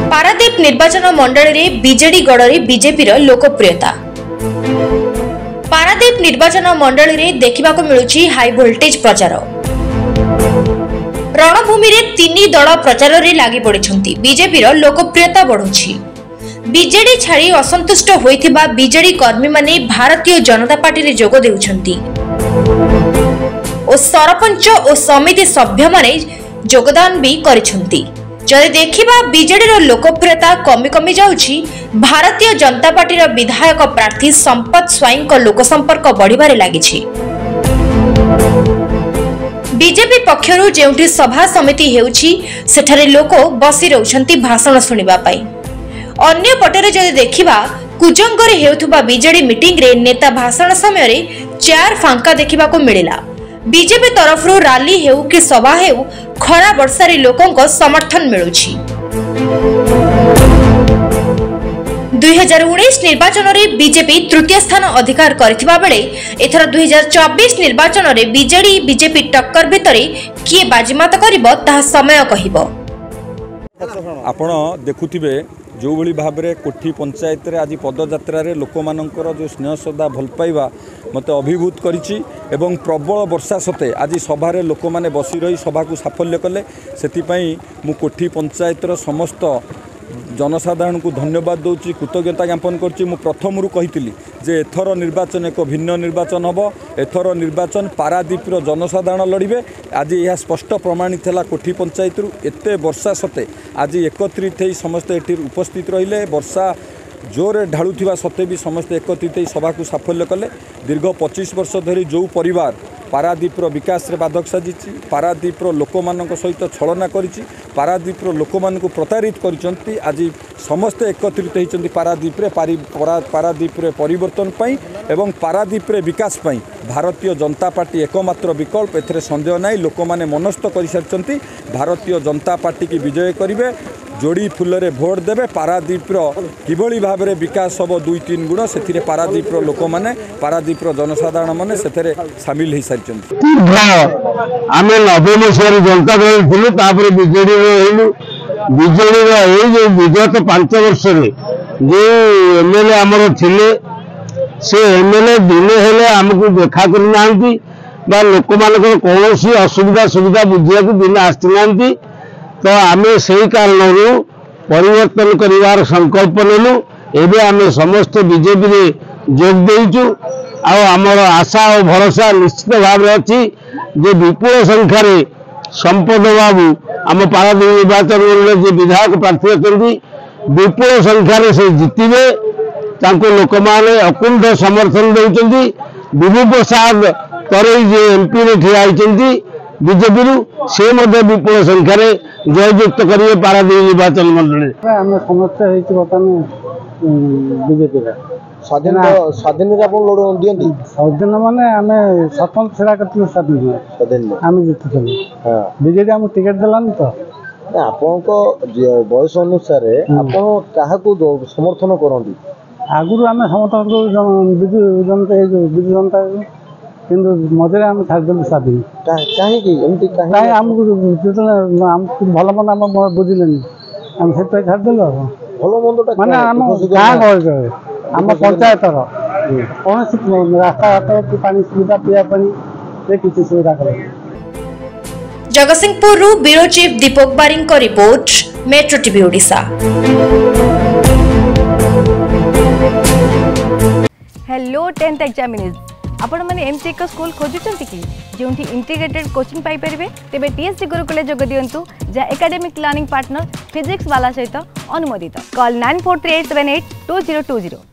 पारादीप निर्वाचन मंडल में बीजेडी गढ़ बीजेपी लोकप्रियता। पारादीप निर्वाचन मंडल में देखा मिलूँ हाई वोल्टेज प्रचार। रणभूमि में 3 दल प्रचार में लगी पड़ती बीजेपी लोकप्रियता बढ़ुछि। बीजेडी छाड़ी असंतुष्ट होइथिबा बीजेडी कर्मी माने भारतीय जनता पार्टी रे जोग देउछंती और सरपंच और समिति सभ्य माने योगदान भी करिसंती। जदि देखिबा बीजेडी रो लोकप्रियता कमी कमी जाउछि। भारतीय जनता पार्टी रो विधायक प्रार्थी संपत स्वाई को लोक संपर्क बढ़िबारे लागिछि। बीजेपी पक्षरु जेउठी सभा समिति हेउछि सेठारे लोक बसी रहउछंती भाषण सुनिबा पई। अन्य पटरे जदि देखिबा कुजंगरे हेउथुबा बीजेडी मीटिंग रे नेता भाषण समय रे चेयर फांका देखिबा को मिलिला। बीजेपी तरफरु रैली हेउ कि सभा हेउ खरा वर्षा रे लोकंको समर्थन मिलुछि। 2019 निर्वाचन रे बीजेपी तृतीय स्थान अधिकार करथिबा बेले एथर 2024 निर्वाचन रे बीजेपी टक्कर भितरे किए बाजीमात करिवो ता समय कहिवो। आपण देखुथिबे जो भली भाव में कोठी पंचायत रे आज पदयात्रा रे लोक मानकर जो स्नेह श्रद्धा भल पाइबा मते अभिभूत करिछि एवं प्रबल वर्षा सते आज सभा रे लोक माने बसी रही सभा को साफल्य कले। सेति पई मु कोठी पंचायत रो समस्त जनसाधारण को धन्यवाद दूची कृतज्ञता ज्ञापन करछि। मु प्रथमरु कहितली जे एथर निर्वाचन एक भिन्न निर्वाचन हबो। एथर निर्वाचन पारादीप रो जनसाधारण लड़िबे। आज यह स्पष्ट प्रमाणित है कोठी पंचायत रु एते वर्षा सते आज एकत्रित होई समस्त एठी उपस्थित रहिले। वर्षा जोरे ढालुथिबा सते भी समस्त एकत्रित होई सभा को साफल्य कले। दीर्घ 25 वर्ष धरी जो परिवार पारादीप विकास रे बाधक साजिछि, पारादीप लोक मानक सहित छलना करिछि, पारादीप लोक मानक प्रतारित करिसंती, आज समस्त एकत्रित होइछंती पारादीप रे पारादीप रे परिवर्तन पई एवं पारादीप रे विकास पई भारतीय जनता पार्टी एकमात्र विकल्प। एथरे संदेह नाही। लोक माने मनस्थ करि सारचंती भारतीय जनता पार्टी की विजय करिवे, जोड़ी फुल रे भोट देवे। पारादीप किभली भाव में विकास हम 2-3 गुण से पारादीप लोक मैंने पारादीप जनसाधारण मैंने से सामिल हो सारी। आम 90 मसीह जनता दल थी बीजेडी बीजेडी जो विगत 5 वर्ष जो एमएलए आमर थिले से एमएलए दिने हेले आमको देखा करना लोक मान कौन असुविधा सुविधा बुझा दिन आसना। तो आम से कारण परिवर्तन कर संकल्प नेलु। एबे आम समस्त बीजेपी रे जोग देइचु। आमर आशा और भरोसा निश्चित भाव में अच्छी जे विपुल संख्यार संपद बाबू आम पारादीप निर्वाचन मंडल जो विधायक प्रार्थी अच्छा विपुल संख्यार से जितबे। लोक मैंने अकुंठ समर्थन देउचंती। विभू प्रसाद तरई जे एमपी रे ठिया होइचंती बीजेपी से विपुल संख्यार जययुक्त करेंगे पारादीप निर्वाचन मंडल। आम समस्या बीजेपी स्वाधीन दिखती स्वाधीन माने आम सरपंच सेवा कर स्वाधीन आम जीतु बीजेपी आम टिकेट देलानी। तो आपण बयस अनुसार आप समर्थन करती आगुरी आम समर्थन विजु जनता किंतु मझे आम छाड़देलु स्वाधीन कहीं आमको भल मंद आम बुझिले आम से छाड़देलु भल मंद माने आम गाँ गहल आम पंचायत कौन रास्ता घाट कि पानी सुविधा पीवा पानी किसी सुविधा कर। जगतसिंहपुर ब्यूरो चीफ दीपक बारिंग को report, metro TV Odisha. Hello 10th examinees आपण माने एमसी एक स्कूल खोजुचंती कि जोंठी इंटीग्रेटेड कोचिंग पाई परिबे तेबे टीएससी गुरुकुल जोग दियंतु जा एकेडमिक लर्निंग पार्टनर फिजिक्स वाला सहित अनुमोदित। कॉल 9438782020।